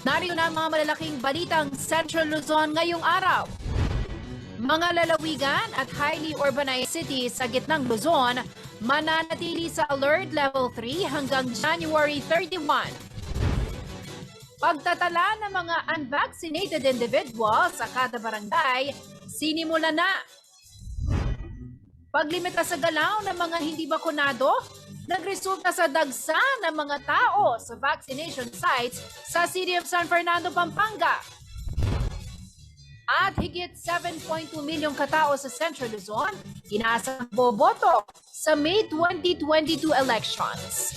Narito na ang mga malalaking balitang Central Luzon ngayong araw. Mga lalawigan at highly urbanized cities sa gitnang Luzon mananatili sa Alert Level 3 hanggang January 31. Pagtatala ng mga unvaccinated individuals sa kada barangay, sinimula na. Paglimita sa galaw ng mga hindi bakunado, nagresulta sa dagsa ng mga tao sa vaccination sites sa City of San Fernando, Pampanga. At higit 7.2 milyong katao sa Central Luzon, inaasang boboto sa May 2022 elections.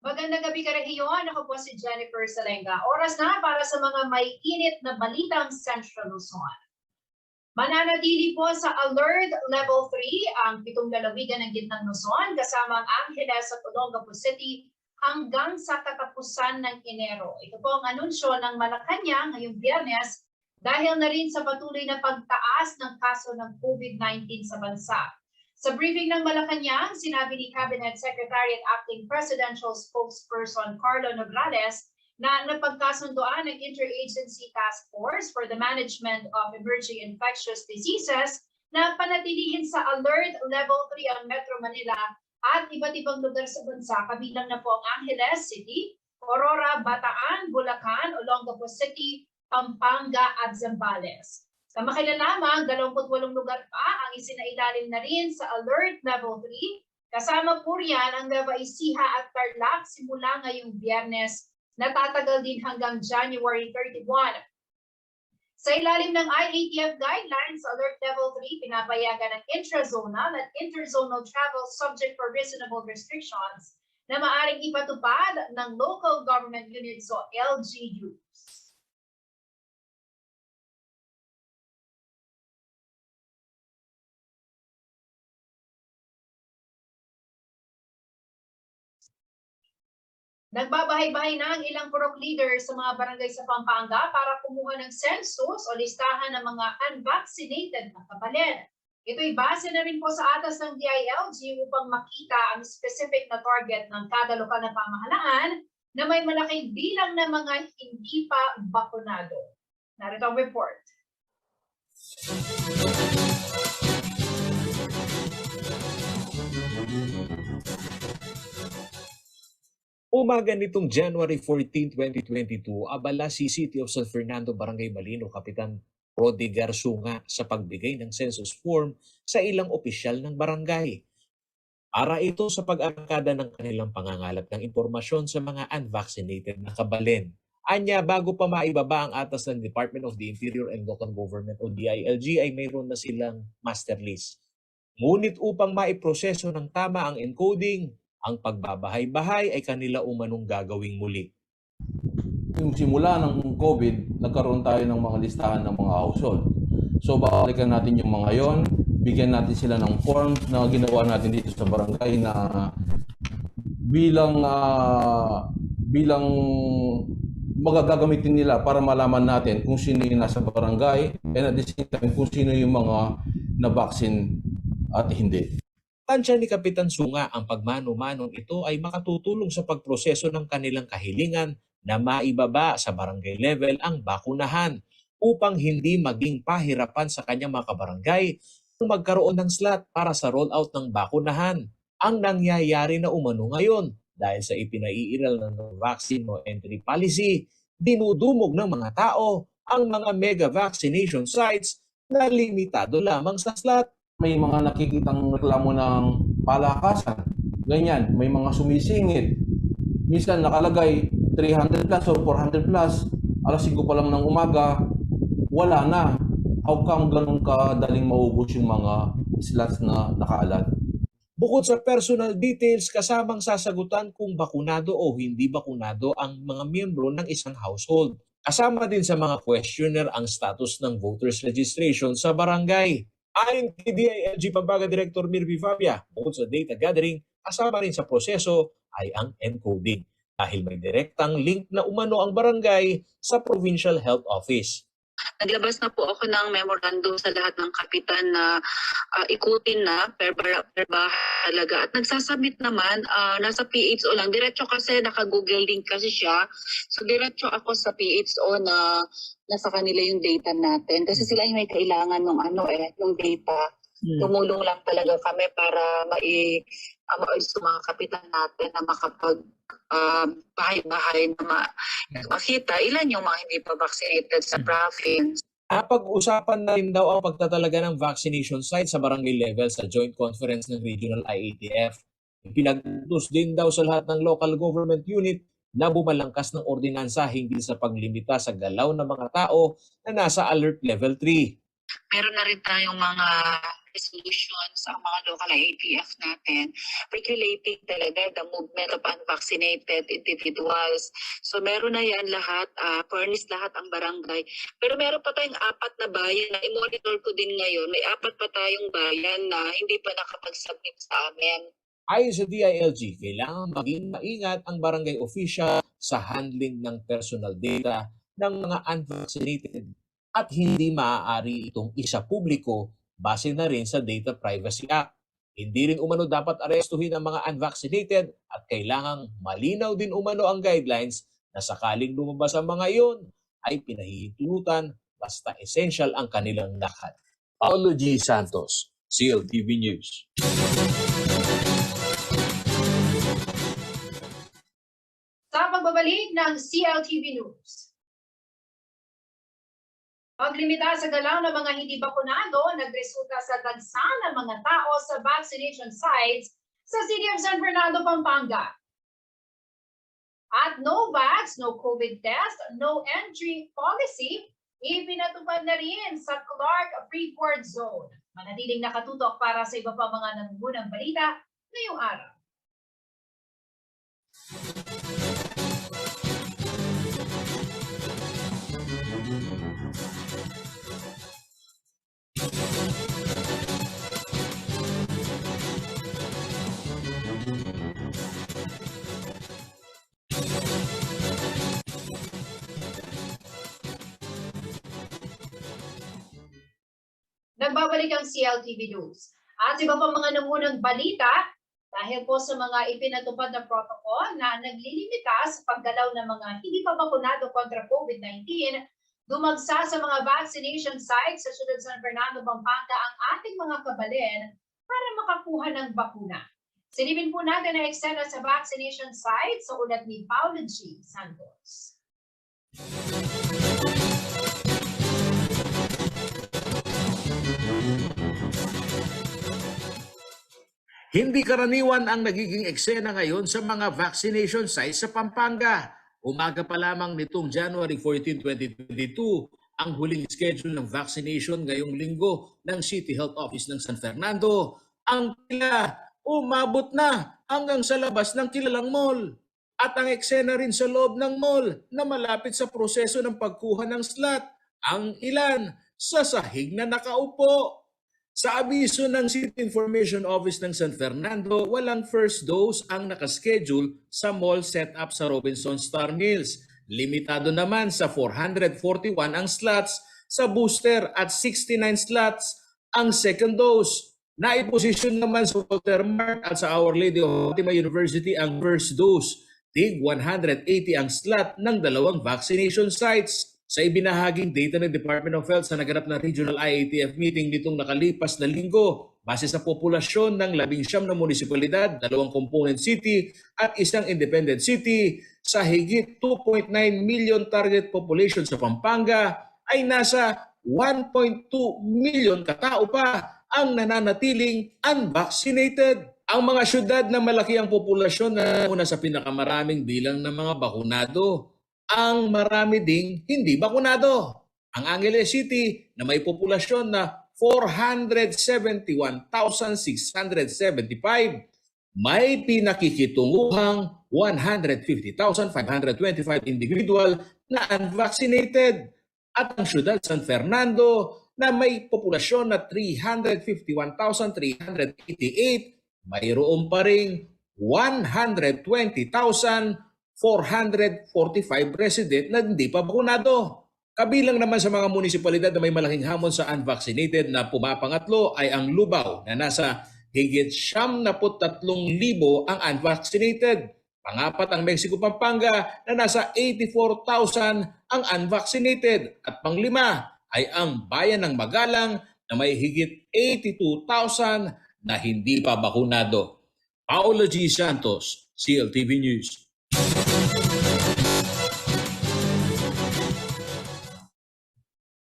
Magandang gabi ka rehiyon. Ako po si Jennifer Salenga. Oras na para sa mga may init na balitang Central Luzon. Mananatili po sa Alert Level 3 ang 7 lalawigan ng gitnang Luzon kasama ang Angeles at Olongapo City hanggang sa katapusan ng Enero. Ito po ang anunsyo ng Malacanang ngayong Biyernes dahil na rin sa patuloy na pagtaas ng kaso ng COVID-19 sa bansa. Sa briefing ng Malacanang, sinabi ni Cabinet Secretary at Acting Presidential Spokesperson Carlo Nograles na napagkasundoan ng Interagency Task Force for the Management of Emerging Infectious Diseases na panatilihin sa Alert Level 3 ang Metro Manila at iba't ibang lugar sa bansa, kabilang na po ang Angeles City, Aurora, Bataan, Bulacan, Olongapo City, Pampanga at Zambales. Kamakailan lamang, 28 lugar pa ang isinailalim na rin sa Alert Level 3. Kasama po riyan ang Nueva Ecija at Tarlac simula ngayong Biyernes, natatagal din hanggang January 31. Sa ilalim ng IATF guidelines, Alert Level 3, pinapayagan ng intrazonal at interzonal travel subject for reasonable restrictions na maaaring ipatupad ng local government units o LGUs. Nagbabahay-bahay na ang ilang purok leaders sa mga barangay sa Pampanga para kumuha ng census o listahan ng mga unvaccinated na kabalin. Ito'y base na rin po sa atas ng DILG upang makita ang specific na target ng kada lokal na pamahalaan na may malaking bilang ng mga hindi pa bakunado. Narito ang report. Umaga nitong January 14, 2022, abala si City of San Fernando Barangay Malino Kapitan Rodi Garsunga sa pagbigay ng census form sa ilang opisyal ng barangay. Para ito sa pag-angkada ng kanilang pangangalat ng impormasyon sa mga unvaccinated na kabalin. Anya, bago pa maibaba ang atas ng Department of the Interior and Local Government o DILG ay mayroon na silang master list. Ngunit upang maiproseso ng tama ang encoding, ang pagbabahay-bahay ay kanila umanong gagawing muli. Yung simula ng COVID, nagkaroon tayo ng mga listahan ng mga household. So babalikan natin yung mga yon, bigyan natin sila ng forms na ginawa natin dito sa barangay na bilang magagamitin nila para malaman natin kung sino yung nasa barangay and at the same time kung sino yung mga na-vaccine at hindi. Tansya ni Kapitan Sunga, ang pagmano-manong ito ay makatutulong sa pagproseso ng kanilang kahilingan na maibaba sa barangay level ang bakunahan upang hindi maging pahirapan sa kanyang mga kabarangay kung magkaroon ng slot para sa rollout ng bakunahan. Ang nangyayari na umano ngayon dahil sa ipinaiiral ng vaccine no entry policy, dinudumog ng mga tao ang mga mega vaccination sites na limitado lamang sa slot. May mga nakikitang reklamo ng palakasan. Ganyan, may mga sumisingit. Minsan nakalagay 300 plus or 400 plus. Alas 5 pa lang ng umaga, wala na. How come ganun kadaling maubos yung mga slots na nakaalat? Bukod sa personal details, kasamang sasagutan kung bakunado o hindi bakunado ang mga miyembro ng isang household. Kasama din sa mga questionnaire ang status ng voters registration sa barangay. Ayon kay DILG Pampanga Director Mirvi Fabia, bukod sa data gathering, kasama rin sa proseso ay ang encoding dahil may direktang link na umano ang barangay sa Provincial Health Office. naglabas na po ako ng memorandum sa lahat ng kapitan na ikutin na per bahay talaga. At nagsasubmit naman, nasa PHO lang. Diretso kasi naka-Google link kasi siya. So diretso ako sa PHO na nasa kanila yung data natin. Kasi sila yung may kailangan ng ng data. Tumulong lang talaga kami para maayos yung mga kapitan natin na makapag bahay-bahay na makita ilan yung mga hindi pa vaccinated sa province. Pag-usapan na rin daw ang pagtatalaga ng vaccination site sa barangay level sa joint conference ng Regional IATF. Pinag-utos din daw sa lahat ng local government unit na bumalangkas ng ordinansa hinggil sa paglimita sa galaw ng mga tao na nasa alert level 3. Meron na rin tayong mga resolution sa mga local IATF natin regulating talaga the movement of unvaccinated individuals. So meron na yan lahat, furnished lahat ang barangay. Pero meron pa tayong 4 na bayan na i-monitor ko din ngayon. May 4 pa tayong bayan na hindi pa nakapag-submit sa amin. Ayon sa DILG, kailangan maging maingat ang barangay official sa handling ng personal data ng mga unvaccinated at hindi maaari itong isa publiko base na rin sa Data Privacy Act. Hindi rin umano dapat arestuhin ang mga unvaccinated at kailangang malinaw din umano ang guidelines na sakaling lumabas ang mga iyon ay pinahihintulutan basta essential ang kanilang lakad. Paulo G. Santos, CLTV News. Sa pagbabalik ng CLTV News. Paglimita sa galaw ng mga hindi bakunado, nagresulta sa dagsa ng mga tao sa vaccination sites sa City of San Fernando, Pampanga. At no vax, no COVID test, no entry policy, ipinatupad na rin sa Clark Freeport Zone. Manatiling nakatutok para sa iba pa mga nangungunang balita ngayong araw. Nagbabalik ang CLTV News. At iba pa mga nangunang balita dahil po sa mga ipinatupad na protocol na naglilimita sa paggalaw ng mga hindi pa bakunado kontra COVID-19, dumagsa sa mga vaccination sites sa Ciudad San Fernando, Pampanga ang ating mga kabalin para makakuha ng bakuna. Silipin po natin ang eksena sa vaccination site sa ulat ni Paulo G. Santos. Hindi karaniwan ang nagiging eksena ngayon sa mga vaccination sites sa Pampanga. Umaga pa lamang nitong January 14, 2022, ang huling schedule ng vaccination ngayong linggo ng City Health Office ng San Fernando. Ang pila umabot na hanggang sa labas ng kilalang mall. At ang eksena rin sa loob ng mall na malapit sa proseso ng pagkuha ng slot. Ang ilan sa sahig na nakaupo. Sa abiso ng City Information Office ng San Fernando, walang first dose ang nakaschedule sa mall setup sa Robinson Star Mills. Limitado naman sa 441 ang slots sa booster at 69 slots ang second dose. Naiposisyon naman sa Walter Mart at sa Our Lady of Fatima University ang first dose. Tig 180 ang slot ng 2 vaccination sites. Sa ibinahaging data ng Department of Health sa naganap na Regional IATF meeting nitong nakalipas na linggo, base sa populasyon ng 19 na munisipalidad, 2 component city at 1 independent city, sa higit 2.9 million target population sa Pampanga ay nasa 1.2 million katao pa ang nananatiling unvaccinated. Ang mga syudad na malaki ang populasyon na una sa pinakamaraming bilang ng mga bakunado, ang marami ding hindi bakunado. Ang Angeles City na may populasyon na 471,675, may pinakikitunguhang 150,525 individual na unvaccinated. At ang syudad San Fernando na may populasyon na 351,388, mayroon pa ring 120,445 resident na hindi pa bakunado. Kabilang naman sa mga munisipalidad na may malaking hamon sa unvaccinated na pumapangatlo ay ang Lubao na nasa higit 73,000 ang unvaccinated. Pangapat ang Mexico Pampanga na nasa 84,000 ang unvaccinated. At panglima ay ang bayan ng Magalang na may higit 82,000 na hindi pa bakunado. Paolo G. Santos, CLTV News.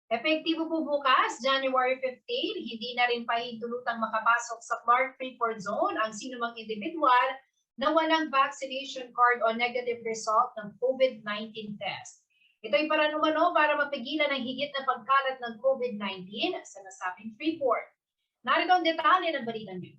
Epektibo po bukas, January 15, hindi na rin pahintulutang makapasok sa Clark Freeport Zone ang sinumang individual na walang vaccination card o negative result ng COVID-19 test. Ito'y paranumano para mapigilan ang higit na pagkalat ng COVID-19 sa nasabing Freeport. Narito ang detalye ng balita niyo.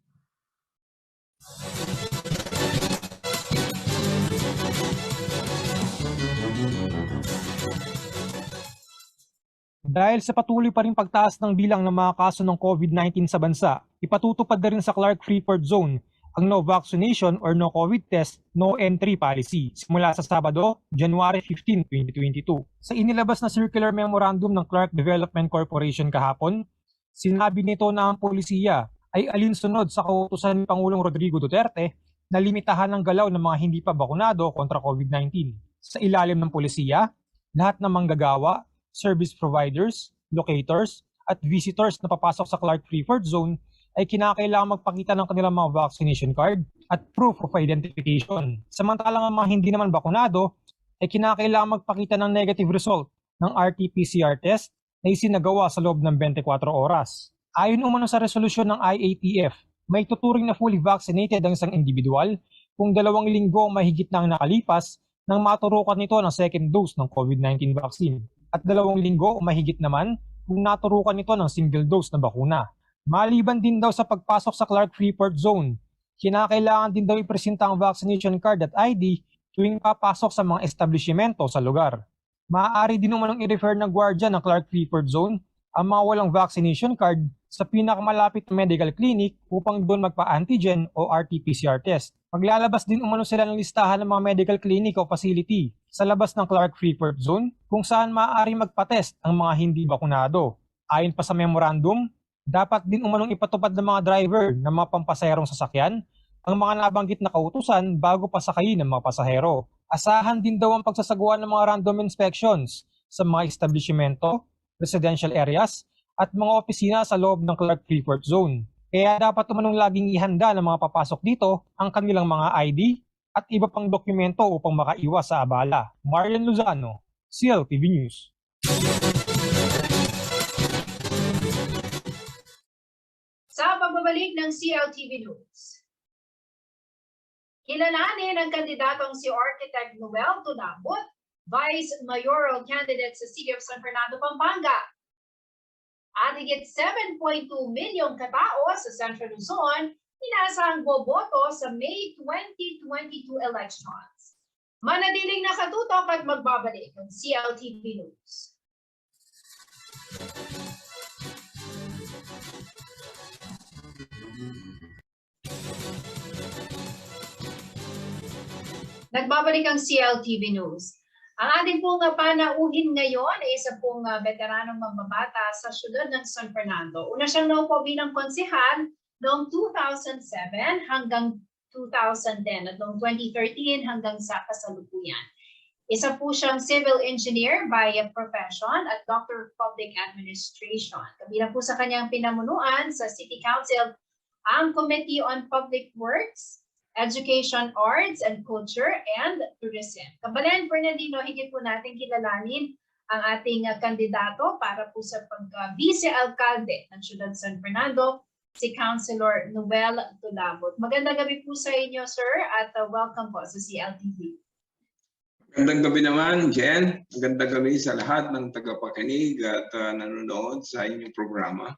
Dahil sa patuloy pa rin pagtaas ng bilang ng mga kaso ng COVID-19 sa bansa, ipatutupad na rin sa Clark Freeport Zone ang no vaccination or no COVID test, no entry policy simula sa Sabado, January 15, 2022. Sa inilabas na circular memorandum ng Clark Development Corporation kahapon, sinabi nito na ang polisiya ay alinsunod sa kautusan ni Pangulong Rodrigo Duterte na limitahan ang galaw ng mga hindi pa bakunado kontra COVID-19. Sa ilalim ng polisiya, lahat ng manggagawa, service providers, locators, at visitors na papasok sa Clark Freeport Zone ay kinakailangan magpakita ng kanilang mga vaccination card at proof of identification. Samantalang ang mga hindi naman bakunado ay kinakailangan magpakita ng negative result ng RT-PCR test na isinagawa sa loob ng 24 oras. Ayon umano sa resolusyon ng IATF, may tuturing na fully vaccinated ang isang individual kung 2 linggo mahigit na ang nakalipas nang maturukan nito ng second dose ng COVID-19 vaccine at 2 linggo o mahigit naman kung naturukan nito ng single dose na bakuna. Maliban din daw sa pagpasok sa Clark Freeport Zone, kinakailangan din daw ipresenta ang vaccination card at ID tuwing papasok sa mga establishmento sa lugar. Maaari din umanong i-refer ng gwardiya ng Clark Freeport Zone ang mga walang vaccination card sa pinakamalapit na medical clinic upang doon magpa-antigen o RT-PCR test. Maglalabas din umano sila ng listahan ng mga medical clinic o facility sa labas ng Clark Freeport Zone kung saan maaari magpa-test ang mga hindi bakunado. Ayon pa sa memorandum, dapat din umanong ipatupad ng mga driver ng mga pampasaherong sasakyan ang mga nabanggit na kautusan bago pasakayin ng mga pasahero. Asahan din daw ang pagsasagawa ng mga random inspections sa mga establishmento, residential areas, at mga opisina sa loob ng Clark Freeport Zone. Kaya dapat umanong laging ihanda ng mga papasok dito ang kanilang mga ID at iba pang dokumento upang makaiwas sa abala. Marian Lozano, CLTV News. Sa pagbabalik ng CLTV News, kilalanin ang kandidatong si Architect Noel Tulabot, Vice Mayoral Candidate sa City of San Fernando, Pampanga. At higit 7.2 milyong katao sa Central Luzon inasahang boboto sa May 2022 elections. Manatiling nakatutok at magbabalik ang CLTV News. Nagbabalik ang CLTV News. Ang ating pong panauhin ngayon ay isa pong veteranong mambabata sa siyudad ng San Fernando. Una siyang naupo bilang konsehal noong 2007 hanggang 2010 at noong 2013 hanggang sa kasalukuyan. Isa po siyang civil engineer by profession at Doctor of Public Administration. Kabilang po sa kanyang pinamunuan sa City Council ang Committee on Public Works, Education, Arts, and Culture, and Tourism. Kabalen Fernandino, higit po natin kilalanin ang ating kandidato para po sa pag-vice-alcalde ng Siyudad San Fernando, si Councilor Noel Tulabot. Magandang gabi po sa inyo, sir, at welcome po sa CLTV. Magandang gabi naman, Jen. Magandang gabi sa lahat ng tagapakinig at nanonood sa inyong programa.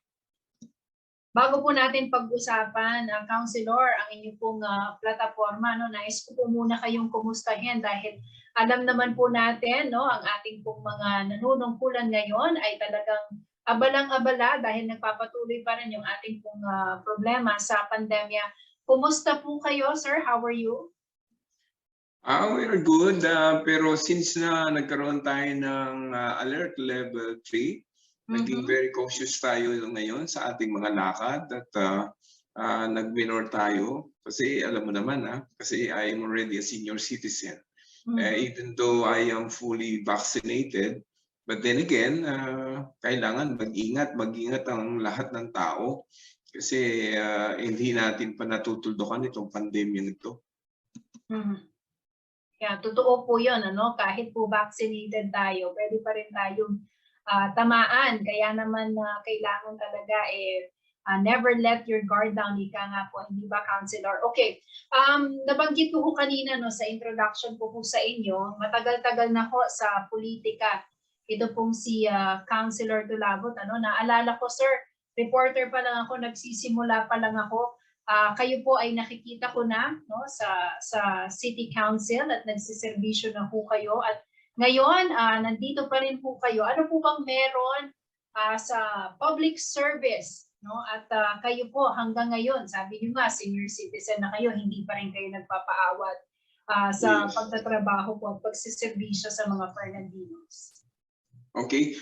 Bago po natin pag-usapan, Councilor, ang inyong pong plataforma, nais ko po muna kayong kumustahin dahil alam naman po natin, ang ating pong mga nanunungkulan ngayon ay talagang abalang-abala dahil nagpapatuloy pa rin yung ating pong problema sa pandemya. Kumusta po kayo, sir? How are you? We're good, pero since na nagkaroon tayo ng alert level 3, naging very cautious tayo ngayon sa ating mga lakad at nag-minor tayo. Kasi alam mo naman, kasi I am already a senior citizen. Even though I am fully vaccinated, but then again, kailangan mag-ingat ang lahat ng tao kasi hindi natin pa natutuldukan itong pandemya nito. Yeah, totoo po yun, ano? Kahit po vaccinated tayo, pwede pa rin tayong tamaan. Kaya naman kailangan talaga never let your guard down, ika nga po, hindi ba, Counselor? Okay, nabanggit ko po kanina sa introduction po sa inyo, matagal-tagal na po sa politika. Ito pong si Counselor Tulabot, naalala ko, sir, reporter pa lang ako, nagsisimula pa lang ako. Kayo po ay nakikita ko na sa City Council at nagsiservisyo na po kayo. At ngayon, nandito pa rin po kayo. Ano po bang meron sa public service? At kayo po hanggang ngayon, sabi niyo nga, senior citizen na kayo, hindi pa rin kayo nagpapaawat sa pagtatrabaho po at pagsiservisyo sa mga Fernandinos. Okay.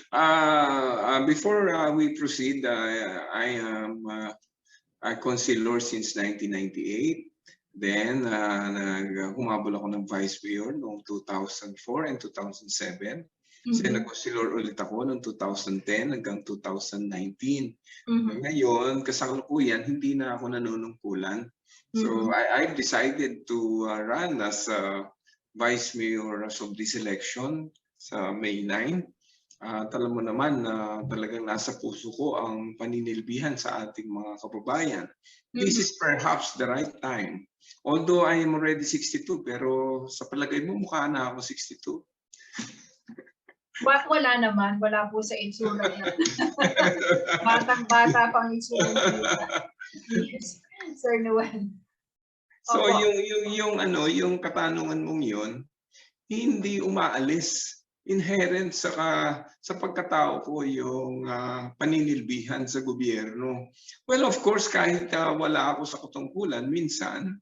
Before we proceed, I am a councilor since 1998. Then, humabol ako ng vice mayor noong 2004 and 2007. Kasi nag-councilor ulit ako noong 2010 hanggang 2019. Ngayon, kasalukuyan, hindi na ako nanunungkulan. So, I've decided to run as vice mayor as of this election sa May 9. Alam mo naman na talagang nasa puso ko ang paninilbihan sa ating mga kababayan. This is perhaps the right time. Although I am already 62, pero sa palagay mo mukha na ako 62. Wala naman, wala po sa itsura niya. Batang-bata pang itsura niya. Yes, Sir Noel. So yung katanungan mong yun, hindi umaalis. Inherent sa pagkatao ko yung paninilbihan sa gobyerno. Well, of course, kahit wala ako sa katungkulan, minsan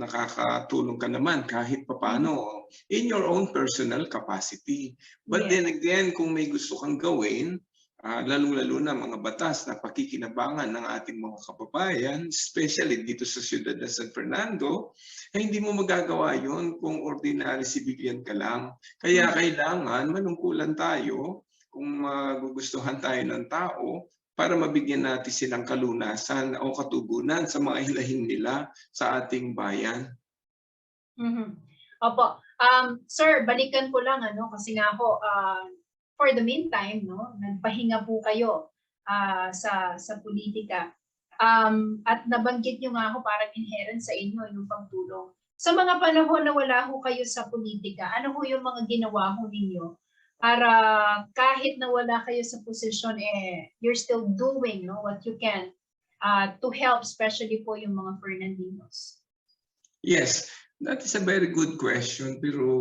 nakakatulong ka naman kahit papano in your own personal capacity. But then again, kung may gusto kang gawin, lalong-lalo na mga batas na pakikinabangan ng ating mga kababayan, especially dito sa siyudad ng San Fernando, hindi mo magagawa yon kung ordinary civilian ka lang. Kaya kailangan manungkulan tayo kung magugustuhan tayo ng tao para mabigyan natin silang kalunasan o katugunan sa mga hilahing nila sa ating bayan. Opo. Sir, balikan ko lang kasi nga ako, for the meantime, nagpahinga po kayo sa politika. At nabanggit nyo nga ako parang inherent sa inyo yung pagtulong. Sa mga panahon na wala ho kayo sa politika, ano ho yung mga ginawa ho ninyo para kahit na wala kayo sa posisyon, you're still doing what you can to help, especially po yung mga Fernandinos? Yes, that is a very good question. Pero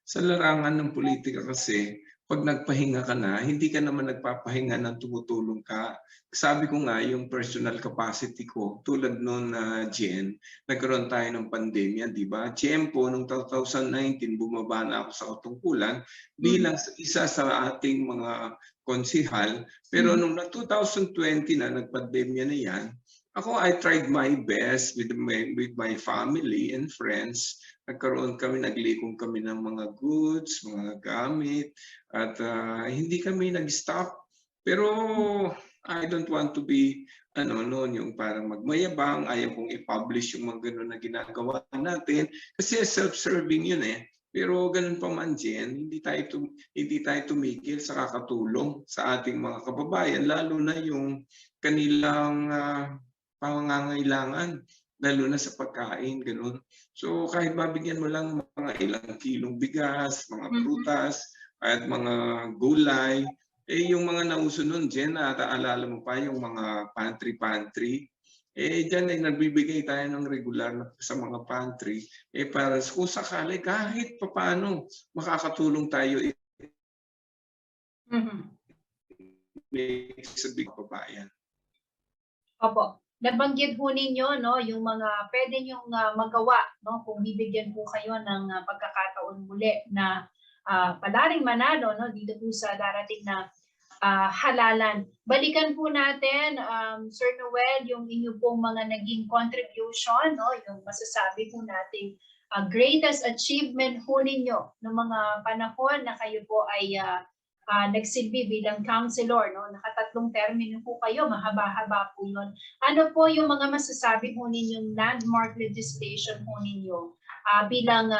sa larangan ng politika kasi, pag nagpahinga ka na, hindi ka naman nagpapahinga ng tumutulong ka. Sabi ko nga, yung personal capacity ko, tulad noon na Jen, nagkaroon tayo ng pandemya, di ba? Tiempo, noong 2019, bumaba na ako sa katungkulan bilang isa sa ating mga konsihal. Pero noong 2020 na, nagpandemya na yan, I tried my best with my family and friends. Nagkaroon kami, naglikom kami ng mga goods, mga gamit, at hindi kami nag-stop. Pero I don't want to be yung parang magmayabang, ayaw kong i-publish yung mga gano'n na ginagawa natin kasi self-serving yun Pero ganun pa man, Jen, hindi tayo tumigil sa kakatulong sa ating mga kababayan, lalo na yung kanilang pangangailangan, lalo na sa pagkain, gano'n. So kahit mabigyan mo lang mga ilang kilong bigas, mga prutas, at mga gulay, yung mga nauso nun, Jen, naalala mo pa yung mga pantry, dyan ay nagbibigay tayo ng regular sa mga pantry, para kung sakali kahit papaano makakatulong tayo sa big kababayan. Opo. nabanggit po ninyo, no, yung mga pwede nyong magawa, no, kung bibigyan po kayo ng pagkakataon muli na palaring manalo, no, dito po sa darating na halalan. Balikan po natin, Sir Noel, yung inyo pong mga naging contribution, no, yung masasabi po nating greatest achievement po ninyo ng mga panahon na kayo po ay nagsilbi bilang counselor, no? Nakatatlong termino po kayo, mahaba-haba po yun. Ano po yung mga masasabi po ninyong landmark legislation po ninyo bilang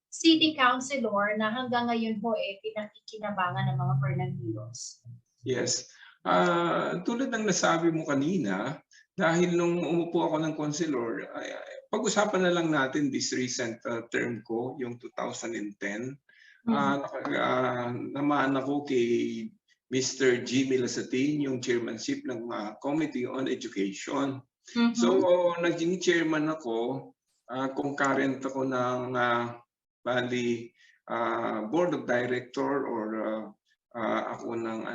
city councilor na hanggang ngayon po pinakikinabangan ng mga Fernandinos? Yes. Tulad ng nasabi mo kanina, dahil nung umupo ako ng councilor, pag-usapan na lang natin this recent term ko, yung 2010. Naman ako kay Mr. Jimmy Lasatin, yung chairmanship ng Committee on Education. So, naging chairman ako, concurrent ako ng board of director or ako ng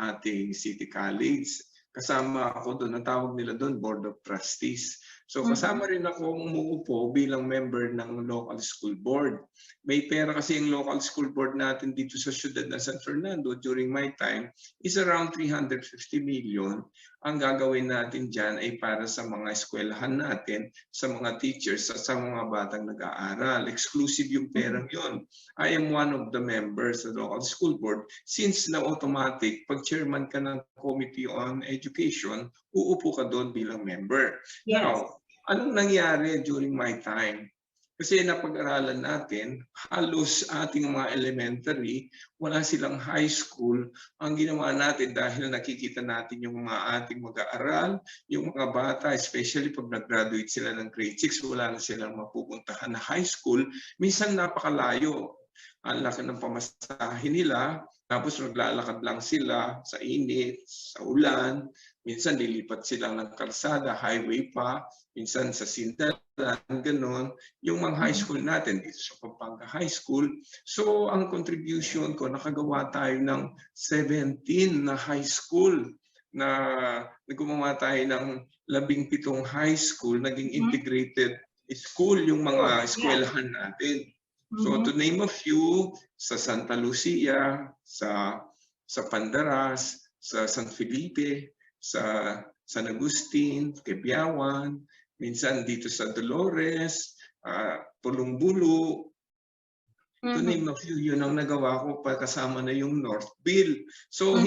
ating city college. Kasama ako doon, ang tawag nila doon board of trustees. So kasama rin ako umuupo bilang member ng local school board. May pera kasi yung local school board natin dito sa siyudad ng San Fernando during my time is around 350 million. Ang gagawin natin dyan ay para sa mga eskwelahan natin, sa mga teachers, sa mga batang nag-aaral. Exclusive yung perang yon. I am one of the members sa local school board. Since na automatic, pag chairman ka ng Committee on Education, uupo ka doon bilang member. Yes. Now, anong nangyari during my time? Kasi napag-aralan natin, halos ating mga elementary, wala silang high school. Ang ginawa natin dahil nakikita natin yung mga ating mag-aaral, yung mga bata, especially pag nag-graduate sila ng grade 6, wala na silang mapupuntahan na high school. Minsan napakalayo. Ang laki ng pamasahe nila, tapos maglalakad lang sila sa init, sa ulan. Minsan lilipat sila ng kalsada, highway pa, minsan sa Sindalan, gano'n. Yung mga high school natin dito sa Pampanga High School. So ang contribution ko, nakagawa tayo ng 17 na high school na gumawa tayo ng 17 high school, naging integrated school yung mga eskwelahan natin. So to name a few, sa Santa Lucia, sa Pandaras, sa San Felipe, sa San Agustin, Quebiawan, minsan dito sa Dolores, Pulungbulu. To name a few, yun ang nagawa ko kasama na yung Northville. So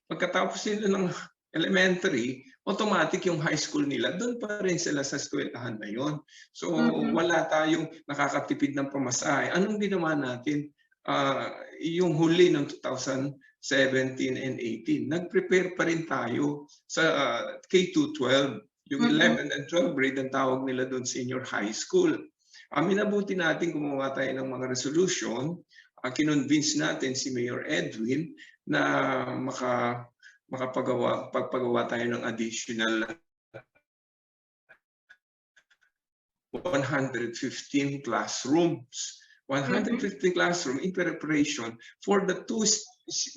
pagkatapos nila ng elementary, automatic yung high school nila, doon pa rin sila sa eskwelahan na yun. So wala tayong nakakatipid ng pamasahe. Anong ginawa natin? Yung huli ng 2017 and 18, nag-prepare pa rin tayo sa K-12. Yung 11 and 12 grade, ang tawag nila doon senior high school. Minabuti natin gumawa tayo ng mga resolution. Kinonvince natin si Mayor Edwin na pagpagawa tayo ng additional 115 classrooms. 115 classroom in preparation for the two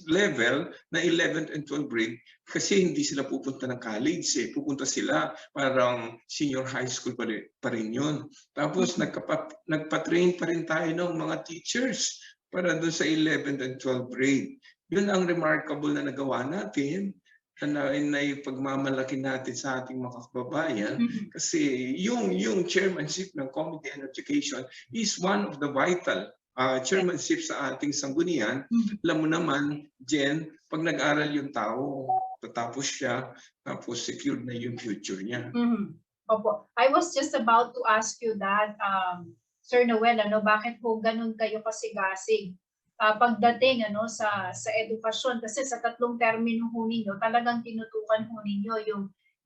level na 11th and 12th grade kasi hindi sila pupunta ng college pupunta sila parang senior high school pa rin yun. Tapos nagpa-train pa rin tayo ng mga teachers para doon sa 11th and 12th grade. Yun ang remarkable na nagawa natin na pagmamalaki natin sa ating mga kababayan kasi yung chairmanship ng Committee on Education is one of the vital chairmanship sa ating sanggunian. Alam mo naman, Jen, pag nag-aral yung tao, tatapos siya, tapos secured na yung future niya. Opo. I was just about to ask you that, Sir Noel, bakit po ganun kayo kasigasig pagdating sa edukasyon? Kasi sa tatlong termino ho ninyo, talagang tinutukan ho ninyo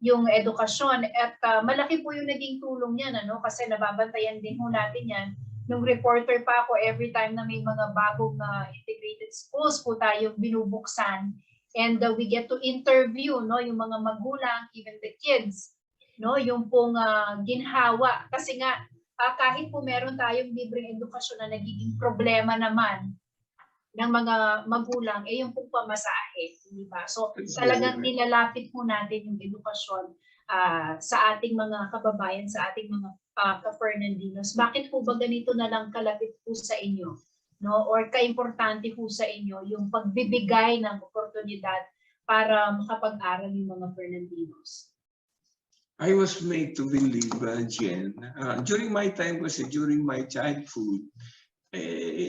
yung edukasyon at malaki po yung naging tulong niyan kasi nababantayan din ho natin yan. Nung reporter pa ako, every time na may mga bagong integrated schools po tayo binubuksan and we get to interview yung mga magulang, even the kids, yung pong ginhawa. Kasi nga, kahit po meron tayong libreng edukasyon na nagiging problema naman, ng mga magulang ay yung pong pamasahe, di ba? So That's talagang very right. nilalapit po natin yung edukasyon sa ating mga kababayan, sa ating mga ka-Fernandinos. Bakit po ba ganito na lang kalapit po sa inyo? No? Or kaimportante po sa inyo yung pagbibigay ng oportunidad para makapag-aral yung mga Fernandinos? I was made to believe, Jen, during my time kasi, during my childhood,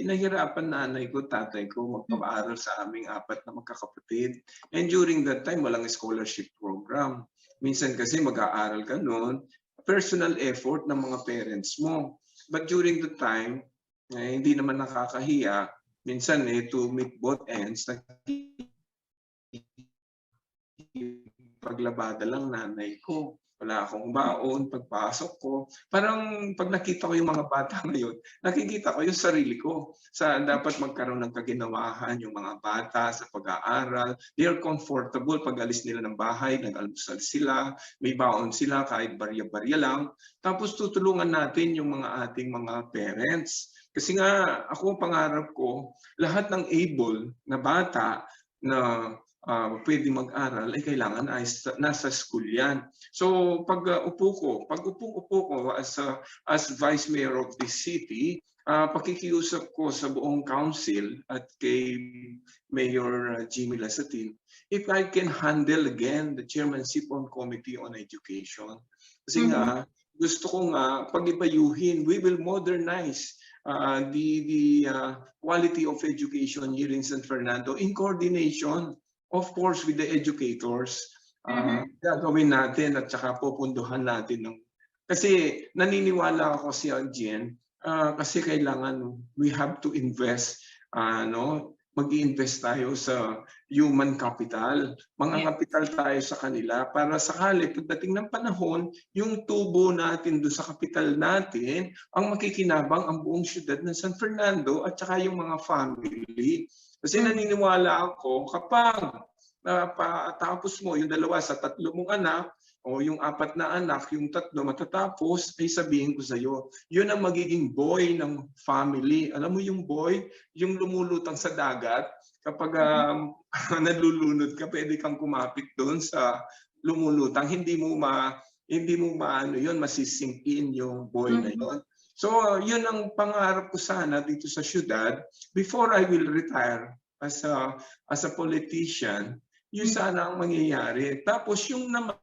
nahirapan nanay ko, tatay ko magpapaaral sa aming 4 na magkakapatid. And during that time, walang scholarship program. Minsan kasi mag-aaral ka noon, personal effort ng mga parents mo. But during the time, hindi naman nakakahiya, minsan to meet both ends, paglabada lang nanay ko. Wala akong baon, pagpasok ko. Parang pag nakita ko yung mga bata ngayon, nakikita ko yung sarili ko sa dapat magkaroon ng kaginawahan yung mga bata sa pag-aaral. They are comfortable pag alis nila ng bahay, nag-almusal sila, may baon sila kahit barya-barya lang. Tapos tutulungan natin yung mga ating mga parents. Kasi nga ako ang pangarap ko, lahat ng able na bata na pwede mag-aral ay kailangan ay nasa school yan. So pag upo ko as Vice Mayor of this city, pakikiusap ko sa buong council at kay Mayor Jimmy Lasatin, if I can handle again the chairmanship on Committee on Education. Kasi nga, gusto ko nga pag-ibayuhin, we will modernize the quality of education here in San Fernando in coordination, of course, with the educators. Gagawin natin at saka pupunduhan natin. Kasi naniniwala ako si Jen, kasi kailangan, we have to invest, mag-i-invest tayo sa human capital. Mga kapital tayo sa kanila para sakali pagdating ng panahon, yung tubo natin doon sa kapital natin, ang makikinabang ang buong siyudad ng San Fernando at saka yung mga family. Kasi naniniwala ako kapag tapos mo yung 2 sa 3 mong anak o yung 4 na anak, yung 3 matatapos, ay sabihin ko sa iyo, yun ang magiging boy ng family. Alam mo yung boy, yung lumulutang sa dagat, kapag nalulunod ka, pwede kang kumapit doon sa lumulutang, hindi mo masisink in yung boy na yun. So, yun ang pangarap ko sana dito sa syudad. Before I will retire as a politician, yun sana ang mangyayari. Tapos yung naman,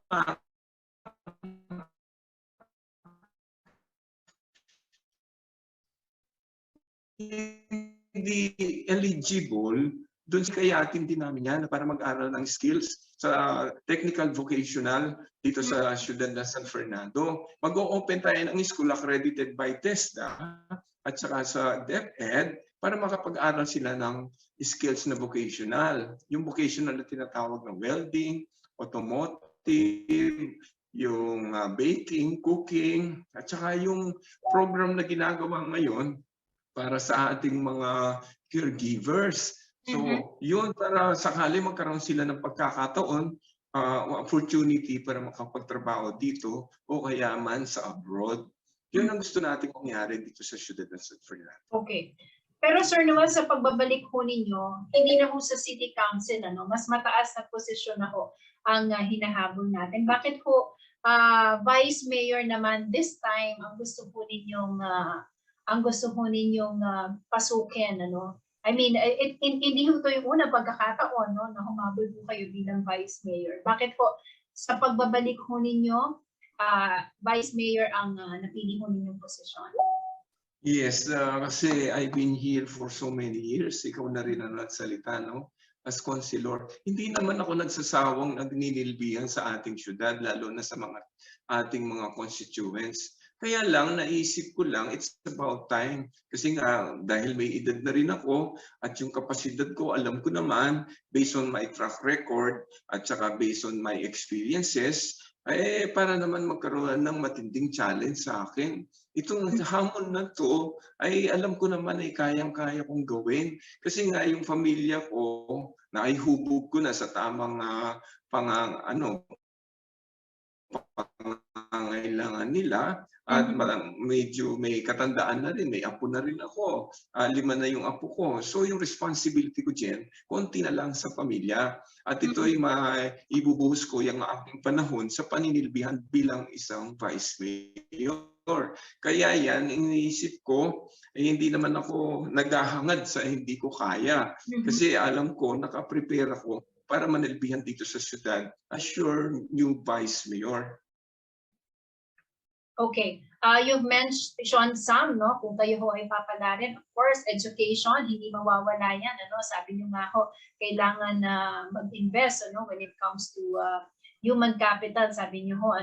hindi eligible, doon kayatin din namin yan para mag-aral ng skills sa technical vocational dito sa siyudad ng San Fernando. Mag-o-open tayo ng school accredited by TESDA at saka sa DepEd para makapag-aral sila ng skills na vocational. Yung vocational na tinatawag na welding, automotive, yung baking, cooking, at saka yung program na ginagawa ngayon para sa ating mga caregivers. So, yun para sakali magkaroon sila ng pagkakataon, opportunity para makapagtrabaho dito o kaya man sa abroad. Yun ang gusto nating mangyari dito sa siyudad ng San Fernando. Okay. Pero Sir Noel, sa pagbabalik ho ninyo, hindi na ho sa City Council, mas mataas na posisyon na ho ang hinahabol natin. Bakit ho Vice Mayor naman this time ang gusto ho ninyong pasukin, I mean, hindi ho ito yung unang pagkakataon, na humabol po kayo bilang Vice Mayor. Bakit po sa pagbabalik ho ninyo, Vice Mayor ang napili ho ninyong posisyon? Yes, kasi I've been here for so many years. Ikaw na rin ang nagsalita, as consilor. Hindi naman ako nagsasawang nagninilbihan sa ating syudad, lalo na sa ating mga constituents. Kaya lang, naisip ko lang, it's about time. Kasi nga, dahil may edad na rin ako at yung kapasidad ko, alam ko naman, based on my track record at saka based on my experiences, para naman magkaroon ng matinding challenge sa akin. Itong hamon na to, ay alam ko naman ay kayang-kaya kong gawin. Kasi nga yung pamilya ko, naihubog ko na sa tamang pangangailangan nila at medyo may katandaan na rin, may apo na rin ako, 5 na yung apo ko. So yung responsibility ko dyan, konti na lang sa pamilya. At ito'y ibubuhos ko yung aking panahon sa paninilbihan bilang isang vice mayor. Kaya yan, iniisip ko, hindi naman ako naghahangad sa hindi ko kaya. Kasi alam ko, nakaprepare ako para manilbihan dito sa syudad as your new vice mayor. Okay. You've mentioned some, no? Kung kayo ho ay papalarin, of course, education, hindi mawawala yan. Ano? Sabi niyo nga ho, kailangan na mag-invest when it comes to human capital, sabi niyo ho.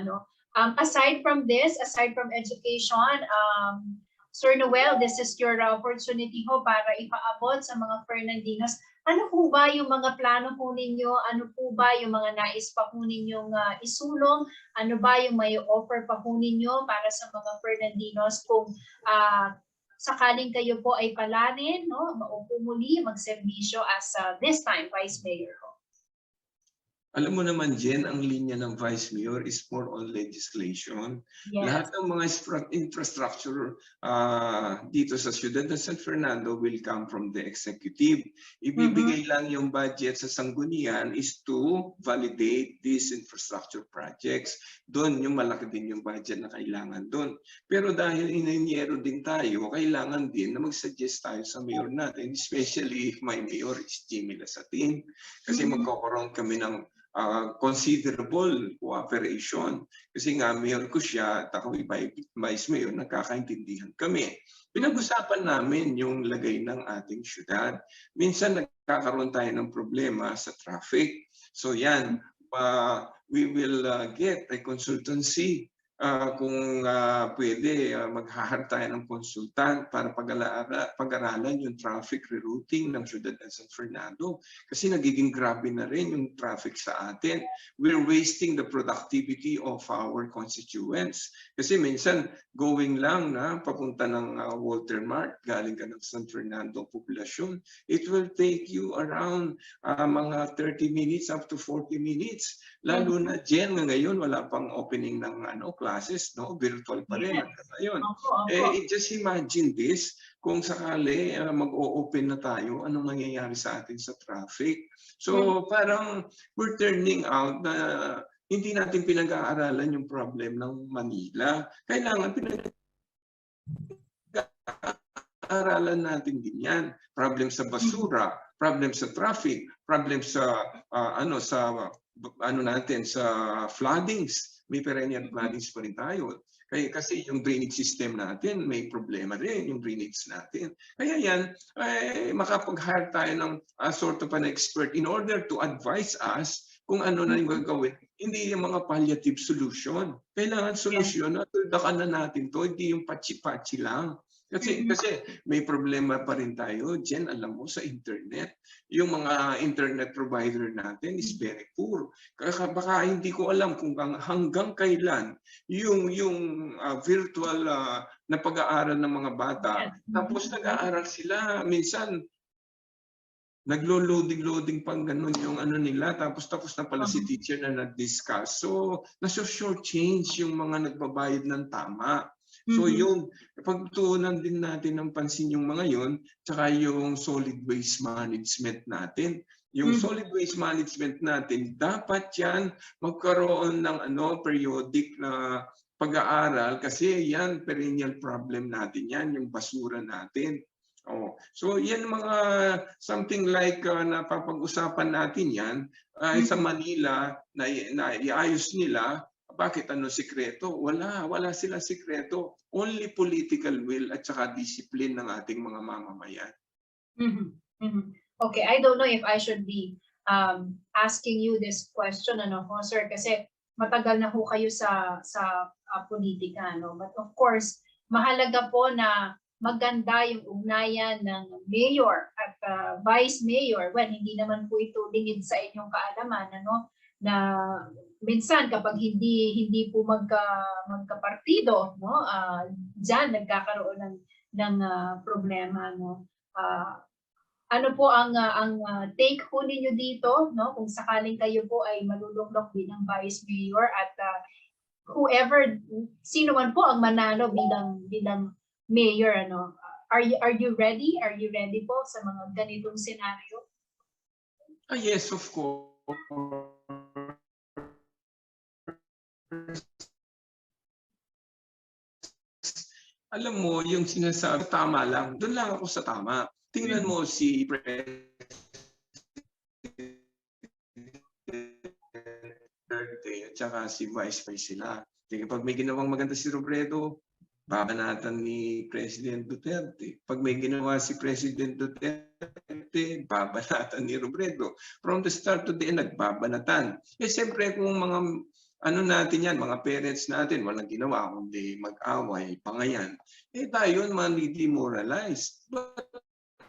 Aside from this, aside from education, Sir Noel, this is your opportunity ho para ipaabot sa mga Fernandinos. Ano po ba yung mga plano po ninyo? Ano po ba yung mga nais pa po ninyong isulong? Ano ba yung may offer pa po ninyo para sa mga Fernandinos kung sakaling kayo po ay palarin, no? Maupo muli, magserbisyo as this time Vice Mayor ho? Alam mo naman, Jen, ang linya ng Vice Mayor is more on legislation. Yes. Lahat ng mga infrastructure dito sa Ciudad de San Fernando will come from the executive. Ibibigay lang yung budget sa sanggunian is to validate these infrastructure projects. Doon yung malaki din yung budget na kailangan doon. Pero dahil ininyero din tayo, kailangan din na mag-suggest tayo sa mayor natin, especially if my mayor is Jimmy Lasatin. Kasi magkakaroon kami ng considerable cooperation. Kasi nga, mayor ko siya at ako vice mayor, nagkakaintindihan kami. Pinag-usapan namin yung lagay ng ating syudad. Minsan nagkakaroon tayo ng problema sa traffic. So yan, we will get a consultancy kung pwede mag-hire tayo ng consultant para pag-aralan yung traffic rerouting ng Ciudad de San Fernando. Kasi nagiging grabe na rin yung traffic sa atin. We're wasting the productivity of our constituents. Kasi minsan going lang na papunta ng Walter Mart, galing ka ng San Fernando Poblacion, it will take you around mga 30 minutes up to 40 minutes. Lalo na dyan ngayon, wala pang opening ng classes, no? Virtual pa rin. Ayun. Just imagine this, kung sakali mag-o-open na tayo, anong mangyayari sa atin sa traffic. So parang we're turning out na hindi natin pinag-aaralan yung problem ng Manila. Kailangan pinag-aaralan natin din yan. Problem sa basura, problem sa traffic, problem sa sa floodings. May perennial floodings pa rin tayo. Kasi yung drainage system natin, may problema rin yung drainage natin. Kaya yan, makapag-hire tayo ng sort of an expert in order to advise us kung ano na yung gagawin. Hindi yung mga palliative solution. Kailangan solusyon na tuldakan na natin to, hindi yung patsi-patsi lang. Kasi may problema pa rin tayo, Jen, alam mo, sa internet. Yung mga internet provider natin is very poor. Kaya baka hindi ko alam kung hanggang kailan yung virtual na pag-aaral ng mga bata. Tapos nag-aaral sila, minsan naglo-loading pang ganun yung nila, tapos na pala si teacher na nag-discuss. So, nasa-short change yung mga nagbabayad ng tama. So yung pagtuunan din natin ng pansin yung mga yun, tsaka yung solid waste management natin. Yung solid waste management natin, dapat yan magkaroon ng periodic na pag-aaral kasi yan perennial problem natin yan, yung basura natin. So yan mga something like napapag-usapan natin yan sa Manila na iayos nila. Bakit sikreto? Wala silang sikreto. Only political will at saka discipline ng ating mga mamamayan. Okay, I don't know if I should be asking you this question, sir, kasi matagal na ho kayo sa politika, But of course, mahalaga po na maganda yung ugnayan ng mayor at vice mayor. Well, hindi naman po ito lingid sa inyong kaalaman, na minsan kapag hindi po magkapartido, diyan nagkakaroon ng problema, ano po ang take po ninyo dito, kung sakaling kayo po ay maluluklok bilang vice mayor at whoever, sino man po ang manalo bilang mayor, ano? Are you ready? Are you ready po sa mga ganitong senaryo? Yes, of course. Alam mo, yung sinasabi, tama lang. Doon lang ako sa tama. Tingnan mo si President at saka si Vice President. Pag may ginawang maganda si Robredo, babanatan ni President Duterte. Pag may ginawa si President Duterte, babanatan ni Robredo. From the start to the end, nagbabanatan. Siyempre kung mga natin yan, mga parents natin, walang ginawa kundi mag-away, pangayan, tayo mani-demoralize. But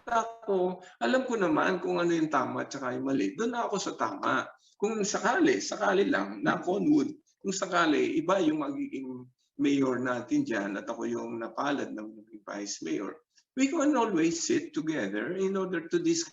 ako, alam ko naman kung ano yung tama at saka yung mali. Doon ako sa tama. Kung sakali lang, knock on wood, kung sakali, iba yung magiging mayor natin dyan at ako yung napalad ng vice mayor, we can always sit together in order to discuss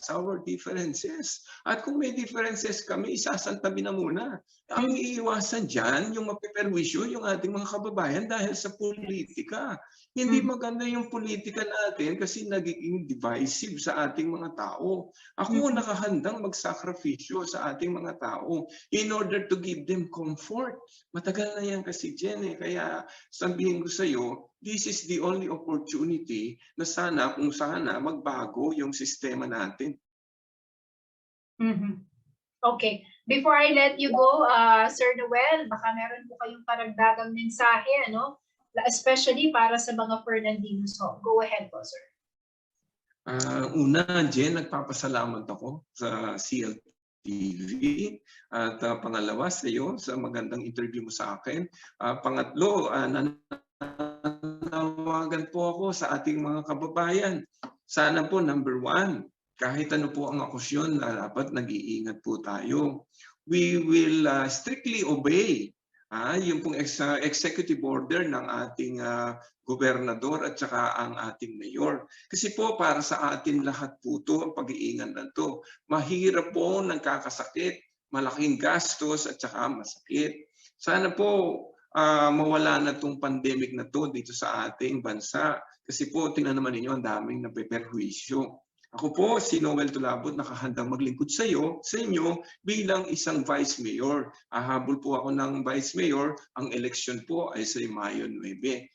our differences. At kung may differences kami, isasantabi na muna. Ang iiwasan dyan, yung mapiperwisyo yung ating mga kababayan dahil sa politika. Hindi maganda yung politika natin kasi nagiging divisive sa ating mga tao. Ako nakahandang magsakripisyo sa ating mga tao in order to give them comfort. Matagal na yan kasi Jen. Kaya sabihin ko sa iyo, this is the only opportunity na kung sana magbago yung sistema natin. Okay. Before I let you go, Sir Noel, baka meron po kayong karagdagang mensahe, ano? Especially para sa mga Fernandinos. Go ahead po, sir. Una, Jen, nagpapasalamat ako sa CLTV. At pangalawa sa iyo, sa magandang interview mo sa akin. Pangatlo, nanawagan po ako sa ating mga kababayan. Sana po, number one, kahit ano po ang akusyon, dapat nag-iingat po tayo. We will strictly obey yung pong executive order ng ating gobernador at saka ang ating mayor. Kasi po para sa atin lahat po ito, ang pag-iingat na ito. Mahirap po nagkakasakit, malaking gastos at saka masakit. Sana po mawala na itong pandemic na to dito sa ating bansa. Kasi po tingnan naman ninyo ang daming napeperwisyo. Ako po, si Noel Tulabot, nakahandang maglingkod sa inyo bilang isang Vice Mayor. Ahabol po ako ng Vice Mayor. Ang eleksyon po ay sa Mayo 9.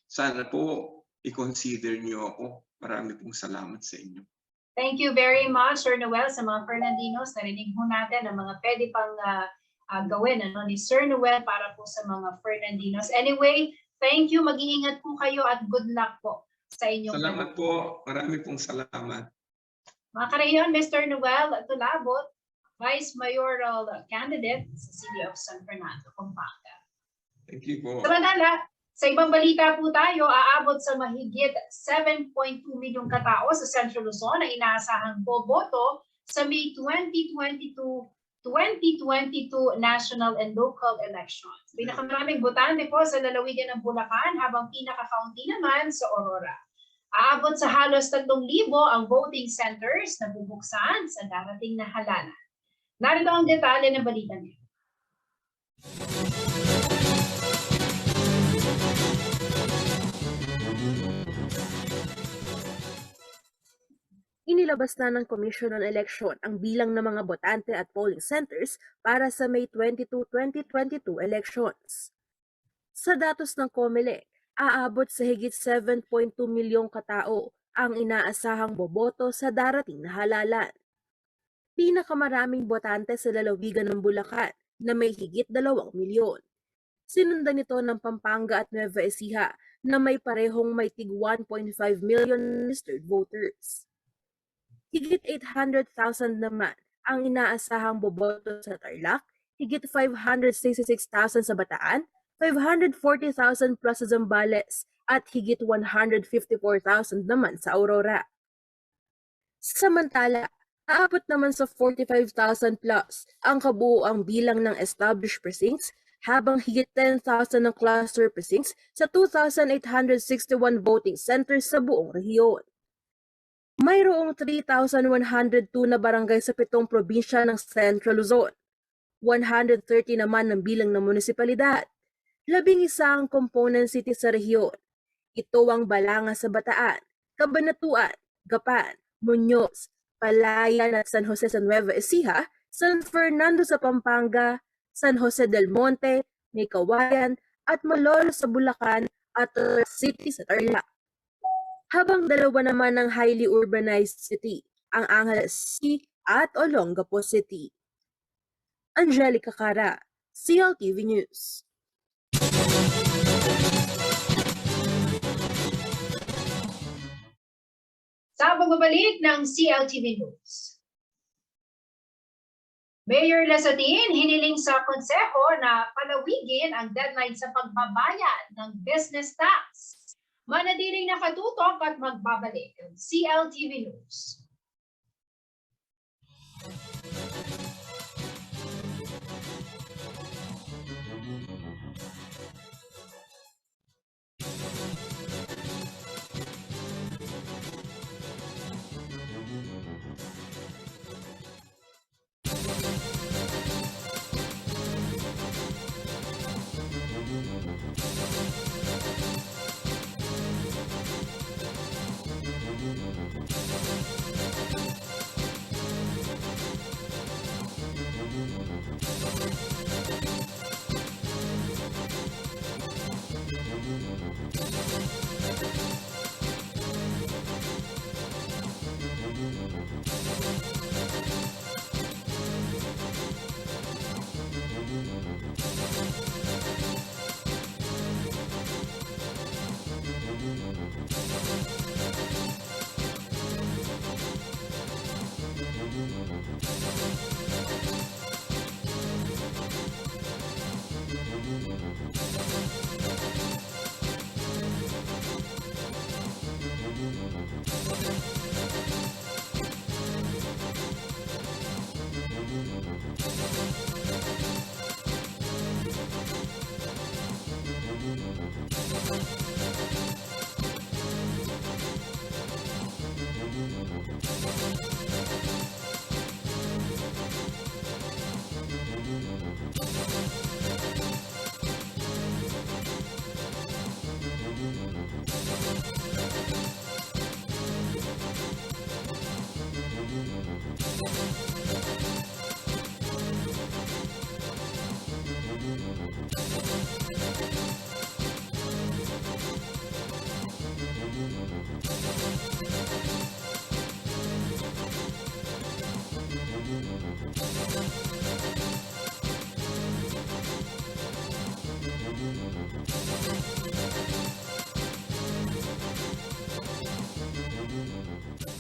Sana po i-consider niyo ako. Marami pong salamat sa inyo. Thank you very much, Sir Noel, sa mga Fernandinos. Narinig po natin ang mga pwede pang gawin ni Sir Noel para po sa mga Fernandinos. Anyway, thank you. Mag-iingat po kayo at good luck po sa inyong Salamat po. Marami pong salamat. Mga karayon, Mr. Noel Tulabot, Vice Mayoral Candidate sa City of San Fernando, Pampanga. Thank you po. Samantala, sa ibang balita po tayo, aabot sa mahigit 7.2 milyong katao sa Central Luzon na inaasahang boboto sa May 2022 national and local elections. Pinakamaraming botante po sa lalawigan ng Bulacan habang pinaka-kaunti naman sa Aurora. Aabot sa halos 3,000 ang voting centers na bubuksan sa darating na halalan. Narito ang detalye ng balita niyo. Inilabas na ng Commission on Election ang bilang ng mga botante at polling centers para sa May 22, 2022 elections. Sa datos ng COMELEC, aabot sa higit 7.2 milyong katao ang inaasahang boboto sa darating na halalan. Pinakamaraming botante sa lalawigan ng Bulacan na may higit 2 milyon. Sinundan nito ng Pampanga at Nueva Ecija na may parehong may tig 1.5 million registered voters. Higit 800,000 naman ang inaasahang boboto sa Tarlac, higit 566,000 sa Bataan, 540,000 plus sa Zambales at higit 154,000 naman sa Aurora. Samantala, aabot naman sa 45,000 plus ang kabuuang bilang ng established precincts habang higit 10,000 ng cluster precincts sa 2,861 voting centers sa buong rehiyon. Mayroong 3,102 na barangay sa 7 probinsya ng Central Luzon. 130 naman ng bilang ng munisipalidad. 11 ang component city sa rehiyon. Ito ang Balanga sa Bataan, Cabanatuan, Gapan, Muñoz, Palayan at San Jose sa Nueva Ecija, San Fernando sa Pampanga, San Jose del Monte, May Kawayan at Malolo sa Bulacan at Torres City sa Tarlac. Habang dalawa naman ang highly urbanized city, ang Angeles City at Olongapo City. Angelica Cara, CLTV News. Sa pagbabalik ng CLTV News. Mayor Lazatin hiniling sa konseho na palawigin ang deadline sa pagbabayad ng business tax. Manatiling nakatutok at magbabalik ang CLTV News.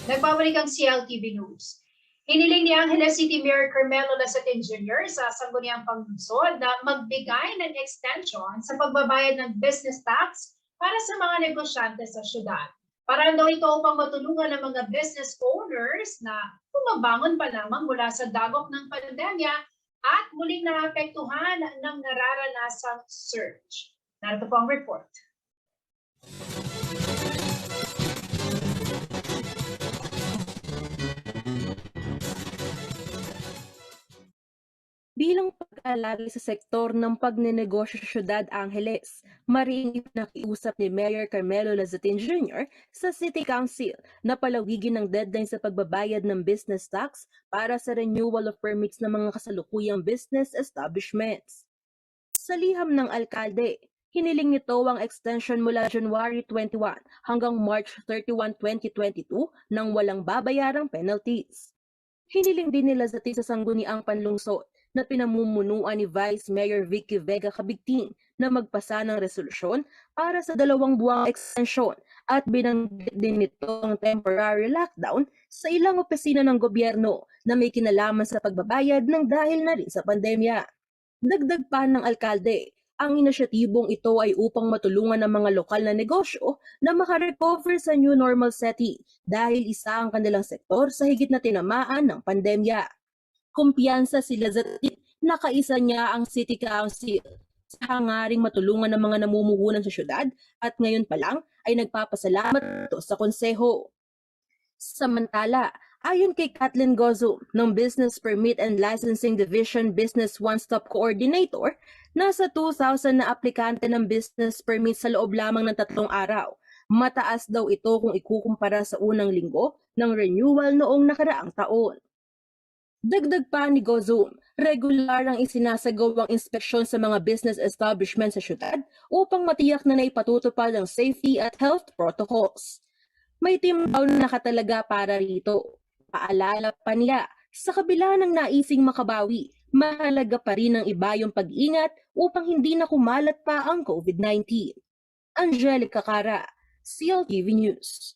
Nagbabalik ang CLTV News. Hiniling ni Angeles City Mayor Carmelo Lazatin Jr. sa Sangguniang Panglungsod na magbigay ng extension sa pagbabayad ng business tax para sa mga negosyante sa syudad. Para daw ito upang matulungan ng mga business owners na bumabangon pa lamang mula sa dagok ng pandemya at muling naapektuhan ng nararanasang surge. Narito po ang report. Bilang pag-alagi sa sektor ng pagnenegosyo sa Syudad Angeles, mariing nakiusap ni Mayor Carmelo Lazatin Jr. sa City Council na palawigin ang deadline sa pagbabayad ng business tax para sa renewal of permits ng mga kasalukuyang business establishments. Sa liham ng alkalde, hiniling nito ang extension mula January 21 hanggang March 31, 2022 nang walang babayarang penalties. Hiniling din nila sa Sangguniang Panlungsod na pinamumunuan ni Vice Mayor Vicky Vega Cabigting na magpasa ng resolusyon para sa 2 buwang extension at binanggit din nito ang temporary lockdown sa ilang opisina ng gobyerno na may kinalaman sa pagbabayad ng dahil na rin sa pandemya. Dagdag pa ng alkalde, ang inisyatibong ito ay upang matulungan ng mga lokal na negosyo na makarecover sa new normal setting dahil isa ang kanilang sektor sa higit na tinamaan ng pandemya. Kumpiyansa sila sa nakaisa niya ang City Council sa hangaring matulungan ng mga namumuhunan sa syudad at ngayon pa lang ay nagpapasalamat ito sa konseho. Samantala, Ayon kay Kathleen Gozo ng Business Permit and Licensing Division Business One-Stop Coordinator, nasa 2,000 na aplikante ng business permit sa loob lamang ng 3 araw. Mataas daw ito kung ikukumpara sa unang linggo ng renewal noong nakaraang taon. Dagdag pa ni Gozo, regular ang isinasagawang inspeksyon sa mga business establishment sa syudad upang matiyak na naipatutupad ang safety at health protocols. May team daw na nakatalaga para rito. Paalala pa nila, sa kabila ng naising makabawi, mahalaga pa rin ang iba yung pag-ingat upang hindi na kumalat pa ang COVID-19. Angelica Cara, CLTV News.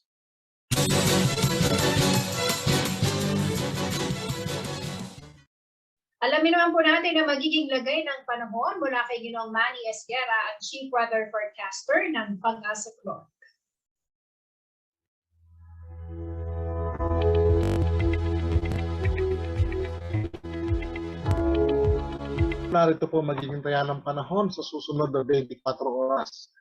Alamin naman po natin na magiging lagay ng panahon mula kay Ginoong Manny Esguerra, ang Chief Weather Forecaster ng Pag-asa Clock. Narito po magiging taya ng panahon sa susunod na 24 oras.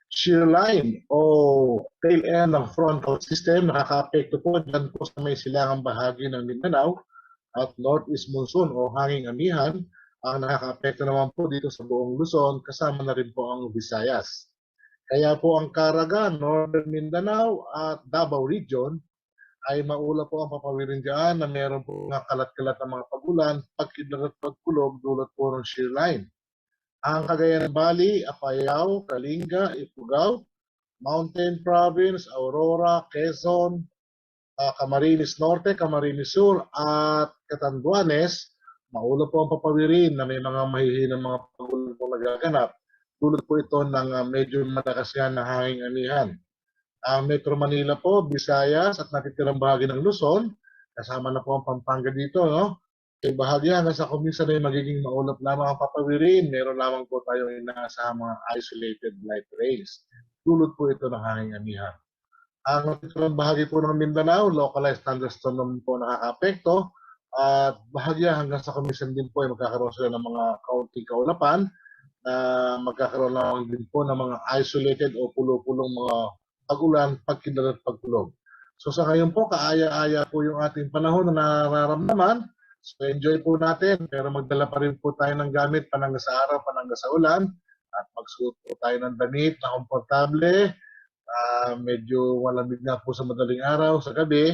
Shear line o tail end ng frontal system nakaka-apekto po dyan po sa may silangang bahagi ng Mindanao at northeast monsoon o hanging amihan ang nakaka-apekto naman po dito sa buong Luzon, kasama na rin po ang Visayas. Kaya po ang Caraga, Northern Mindanao at Davao Region ay maula po ang papawirin dyan na meron po mga kalat-kalat na mga pagulan, pagkidlat at pagkulog dulot po ng shear line. Ang Cagayan Valley, Apayao, Kalinga, Ifugao, Mountain Province, Aurora, Quezon, Camarines Norte, Camarines Sur at Catanduanes, maula po ang papawirin na may mga mahihinang mga pagulan po nagaganap. Dulot po ito ng medyo malakas yan na hanging amihan. Ang Metro Manila po, Visayas at natitirang bahagi ng Luzon, kasama na po ang Pampanga dito, no? Kaya bahagi hanggang sa kuminsan ay magiging maulap lamang ang papawirin, meron lamang po tayong inaasahang mga isolated light rains. Dulot po ito ng hanging amihan. Ang natitirang bahagi po ng Mindanao, localized thunderstorm naman po nakaka-apekto, at bahagi hanggang sa kuminsan din po ay magkakaroon sila ng mga kaunting kaulapan, na magkakaroon lang din po ng mga isolated o pulo-pulong mga pag-ulan, pagkidlat at pagkulog. So sa ngayon po, kaaya-aya po yung ating panahon na nararamdaman. So enjoy po natin, pero magdala pa rin po tayo ng gamit panangga sa araw, panangga sa ulan. At magsuot po tayo ng damit na komportable. Medyo malamig na po sa madaling araw, sa gabi,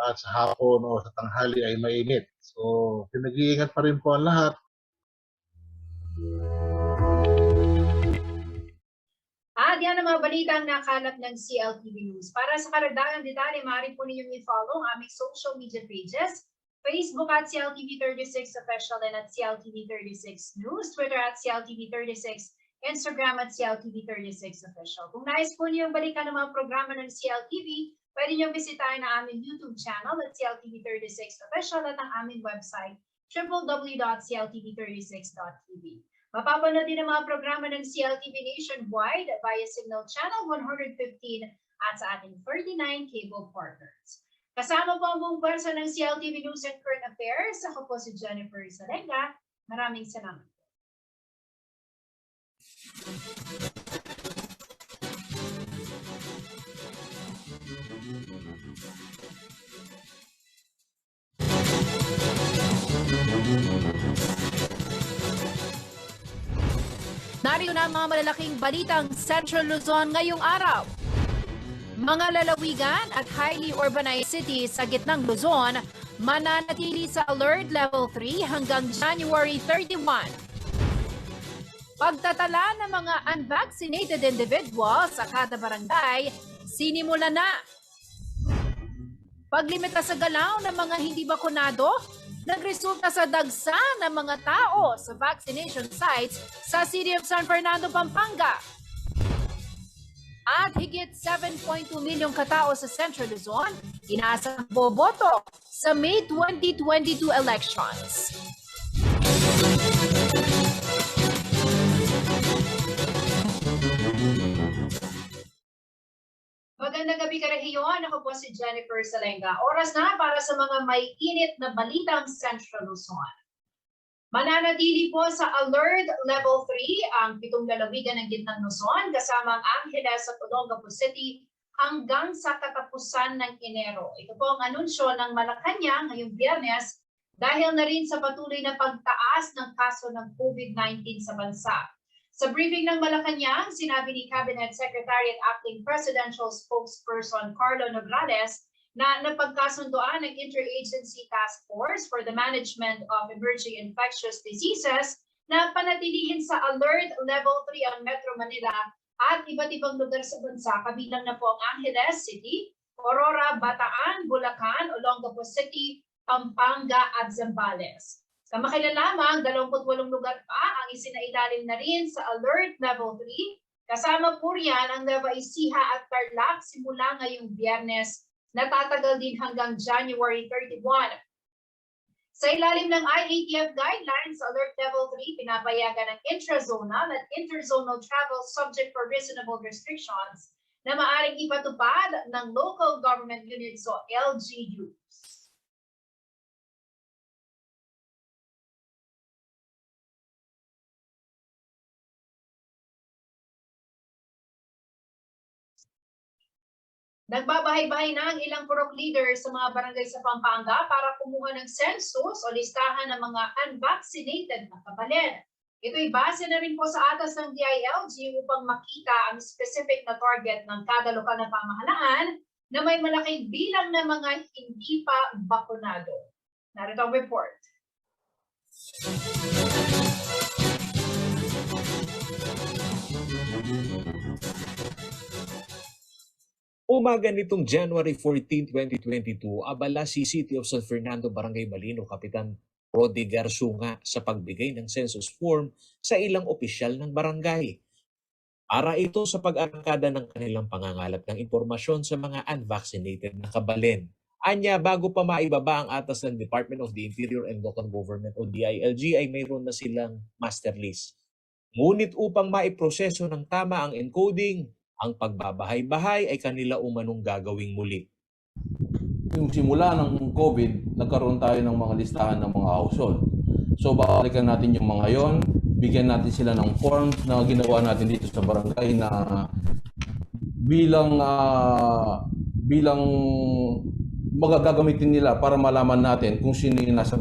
at sa hapon o sa tanghali ay mainit. So pinag-iingat pa rin po ang lahat. At yan ang mga balitang nakalat ng CLTV News. Para sa karagdagang detalye, maaari po ninyong i-follow ang aming social media pages, Facebook at CLTV36 Official and at CLTV36 News, Twitter at CLTV36, Instagram at CLTV36 Official. Kung nais po niyong balikan ng mga programa ng CLTV, pwede niyong bisitahin ang aming YouTube channel at CLTV36 Official at ang aming website, www.cltv36.tv. Mapapanood din ang mga programa ng CLTV nationwide via Signal Channel 115 at sa ating 39 cable partners. Kasama po ang buong bansa ng CLTV News and Current Affairs. Ako po si Jennifer Salenga. Maraming salamat. Narito na ang mga malalaking balitang Central Luzon ngayong araw. Mga lalawigan at highly urbanized cities sa gitnang Luzon mananatili sa Alert Level 3 hanggang January 31. Pagtatala ng mga unvaccinated individuals sa kada barangay, sinimula na. Paglimita sa galaw ng mga hindi bakunado, nagresulta sa dagsa ng mga tao sa vaccination sites sa City of San Fernando, Pampanga. At higit 7.2 milyong katao sa Central Luzon, inaasang boboto sa May 2022 elections. Magandang gabi karehiyon. Ako po si Jennifer Salenga. Oras na para sa mga may init na balitang Central Luzon. Mananatili po sa Alert Level 3 ang 7 lalawigan ng gitnang Luzon kasama ang Angeles at Olongapo City hanggang sa katapusan ng Enero. Ito po ang anunsyo ng Malacanang ngayong Biyernes dahil na rin sa patuloy na pagtaas ng kaso ng COVID-19 sa bansa. Sa briefing ng Malacanang, sinabi ni Cabinet Secretary at Acting Presidential Spokesperson Carlo Nograles na napagkasundoan ng Interagency Task Force for the Management of Emerging Infectious Diseases na panatilihin sa Alert Level 3 ang Metro Manila at iba't ibang lugar sa bansa, kabilang na po ang Angeles City, Aurora, Bataan, Bulacan, Olongapo City, Pampanga at Zambales. Kamakailan lamang, 28 lugar pa ang isinailalim na rin sa Alert Level 3. Kasama po riyan ang Nueva Ecija at Tarlac simula ngayong Biyernes, natatagal din hanggang January 31. Sa ilalim ng IATF guidelines, Alert Level 3, pinapayagan ng intrazonal at interzonal travel subject for reasonable restrictions na maaaring ipatupad ng local government units o LGUs. Nagbabahay-bahay na ang ilang purok leaders sa mga barangay sa Pampanga para kumuha ng census o listahan ng mga unvaccinated na kabalin. Ito'y base na rin po sa atas ng DILG upang makita ang specific na target ng kada lokal na pamahalaan na may malaking bilang ng mga hindi pa bakunado. Narito ang report. Umaga nitong January 14, 2022, abala si City of San Fernando, Barangay Malino, Kapitan Rodi Garsunga sa pagbigay ng census form sa ilang opisyal ng barangay. Para ito sa pag-arangkada ng kanilang pangangalap ng impormasyon sa mga unvaccinated na kabalin. Anya, bago pa maibaba ang atas ng Department of the Interior and Local Government o DILG ay mayroon na silang master list. Ngunit upang maiproseso ng tama ang encoding, ang pagbabahay-bahay ay kanila umanong gagawing muli. Yung simula ng COVID, nagkaroon tayo ng mga listahan ng mga household. So babalikan natin yung mga yon, bigyan natin sila ng forms na ginawa natin dito sa barangay na bilang magagamitin nila para malaman natin kung sino yung nasa